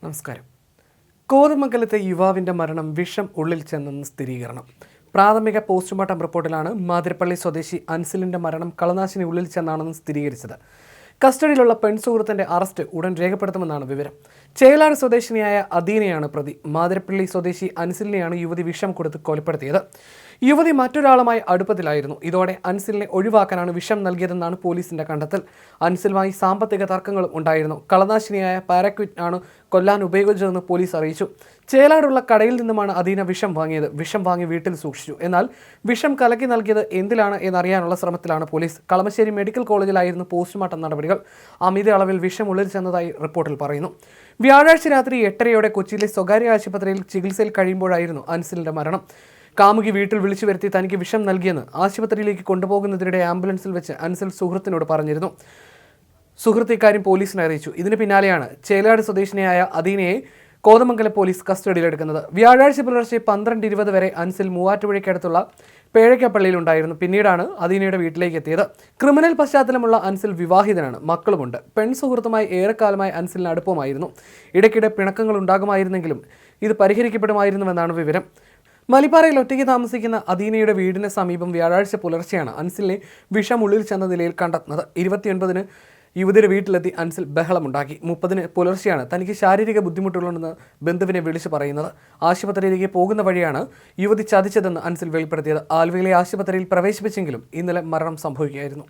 നമസ്കാരം. കോതമംഗലത്തെ യുവാവിന്റെ മരണം വിഷം ഉള്ളിൽ ചെന്നെന്ന് സ്ഥിരീകരണം. പ്രാഥമിക പോസ്റ്റ്മോർട്ടം റിപ്പോർട്ടിലാണ് മാതിരപ്പള്ളി സ്വദേശി അൻസിലിന്റെ മരണം കളനാശിനി ഉള്ളിൽ ചെന്നാണെന്ന് സ്ഥിരീകരിച്ചത്. കസ്റ്റഡിയിലുള്ള പെൺസുഹൃത്തിന്റെ അറസ്റ്റ് ഉടൻ രേഖപ്പെടുത്തുമെന്നാണ് വിവരം. ചേലാട് സ്വദേശിനിയായ അദീനയാണ് പ്രതി. മാതിരപ്പള്ളി സ്വദേശി അൻസിലിനെയാണ് യുവതി വിഷം കൊടുത്ത് കൊലപ്പെടുത്തിയത്. യുവതി മറ്റൊരാളുമായി അടുപ്പത്തിലായിരുന്നു. ഇതോടെ അൻസിലിനെ ഒഴിവാക്കാനാണ് വിഷം നൽകിയതെന്നാണ് പോലീസിന്റെ കണ്ടെത്തൽ. അൻസിലുമായി സാമ്പത്തിക തർക്കങ്ങളും ഉണ്ടായിരുന്നു. കളനാശിനിയായ പാരക്വിറ്റ് ആണ് കൊല്ലാൻ ഉപയോഗിച്ചതെന്ന് പോലീസ് അറിയിച്ചു. ചേലാടുള്ള കടയിൽ നിന്നുമാണ് അദീന വിഷം വാങ്ങിയത്. വിഷം വാങ്ങി വീട്ടിൽ സൂക്ഷിച്ചു. എന്നാൽ വിഷം കലക്കി നൽകിയത് എന്തിലാണ് എന്നറിയാനുള്ള ശ്രമത്തിലാണ് പോലീസ്. കളമശ്ശേരി മെഡിക്കൽ കോളേജിലായിരുന്നു പോസ്റ്റ്മോർട്ടം നടപടികൾ. അമിത അളവിൽ വിഷം ഉള്ളിൽ ചെന്നതായി റിപ്പോർട്ടിൽ പറയുന്നു. വ്യാഴാഴ്ച രാത്രി 8:30 കൊച്ചിയിലെ സ്വകാര്യ ആശുപത്രിയിൽ ചികിത്സയിൽ കഴിയുമ്പോഴായിരുന്നു അൻസിലിന്റെ മരണം. കാമുകി വീട്ടിൽ വിളിച്ചു വരുത്തി തനിക്ക് വിഷം നൽകിയെന്ന് ആശുപത്രിയിലേക്ക് കൊണ്ടുപോകുന്നതിനിടെ ആംബുലൻസിൽ വെച്ച് അൻസിൽ സുഹൃത്തിനോട് പറഞ്ഞിരുന്നു. സുഹൃത്ത് ഇക്കാര്യം പോലീസിനെ അറിയിച്ചു. ഇതിന് പിന്നാലെയാണ് ചേലാട് സ്വദേശിനിയായ അദീനയെ കോതമംഗലം പോലീസ് കസ്റ്റഡിയിലെടുക്കുന്നത്. വ്യാഴാഴ്ച പുലർച്ചെ 12:20 വരെ അൻസിൽ മൂവാറ്റുപുഴയ്ക്കടുത്തുള്ള പേഴയ്ക്കപ്പള്ളിയിലുണ്ടായിരുന്നു. പിന്നീടാണ് അദീനയുടെ വീട്ടിലേക്ക് എത്തിയത്. ക്രിമിനൽ പശ്ചാത്തലമുള്ള അൻസിൽ വിവാഹിതനാണ്, മക്കളുമുണ്ട്. പെൺസുഹൃത്തുമായി ഏറെക്കാലമായി അൻസിലിന് അടുപ്പമായിരുന്നു. ഇടയ്ക്കിടെ പിണക്കങ്ങൾ ഉണ്ടാകുമായിരുന്നെങ്കിലും ഇത് പരിഹരിക്കപ്പെടുമായിരുന്നുവെന്നാണ് വിവരം. മലിപ്പാറയിൽ ഒറ്റയ്ക്ക് താമസിക്കുന്ന അദീനയുടെ വീടിന് സമീപം വ്യാഴാഴ്ച പുലർച്ചെയാണ് അൻസിലിനെ വിഷം ഉള്ളിൽ ചെന്ന നിലയിൽ കണ്ടെത്തുന്നത്. 29-ന് യുവതിയുടെ വീട്ടിലെത്തി അൻസിൽ ബഹളമുണ്ടാക്കി. 30-ന് പുലർച്ചെയാണ് തനിക്ക് ശാരീരിക ബുദ്ധിമുട്ടുകളുണ്ടെന്ന് ബന്ധുവിനെ വിളിച്ചു പറയുന്നത്. ആശുപത്രിയിലേക്ക് പോകുന്ന വഴിയാണ് യുവതി ചതിച്ചതെന്ന് അൻസിൽ വെളിപ്പെടുത്തിയത്. ആലുവയിലെ ആശുപത്രിയിൽ പ്രവേശിപ്പിച്ചെങ്കിലും ഇന്നലെ മരണം സംഭവിക്കുകയായിരുന്നു.